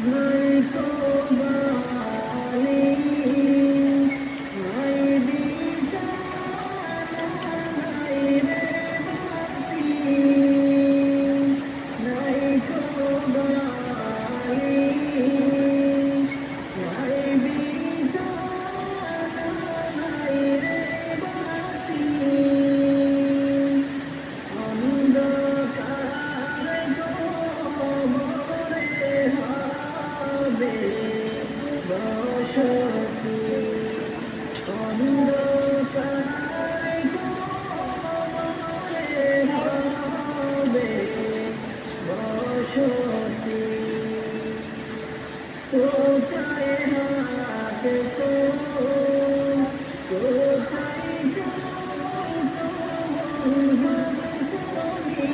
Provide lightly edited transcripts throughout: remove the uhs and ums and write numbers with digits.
নাই তো বালি নাই বিছানা নাই রে বাতি নাই তো বালি নাই বিছানা নাই রে বাতি অন্ধকারে কবরে হবে বসতি অন্ধকারে কবরে হবে বসতি কোথায় হাঁটছো কোথায় চলছো ভাবছনি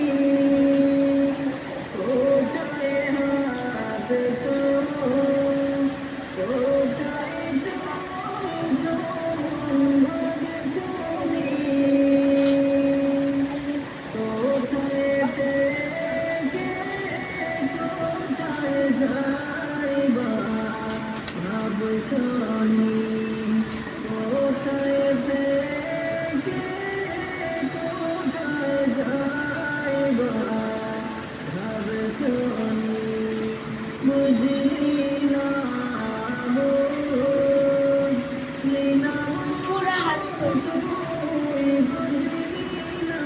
কোথায় হাঁটছো কোথায় চলছো ভাবছনি কোথায় থেকে কোথায় যাইবা ভাবছনি কোথায় থেকে কোথায় যাইবা ভাবছনি বুঝলি না বুঝলি না পুরা হাত তুই বুঝলি না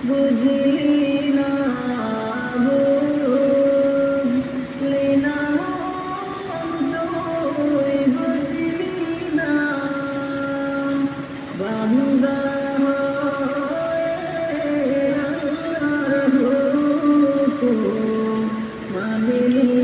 বুঝলি না বুঝলি না তুই বুঝলি না বান্দা হয়ে আল্লাহর হুকুম মানিলি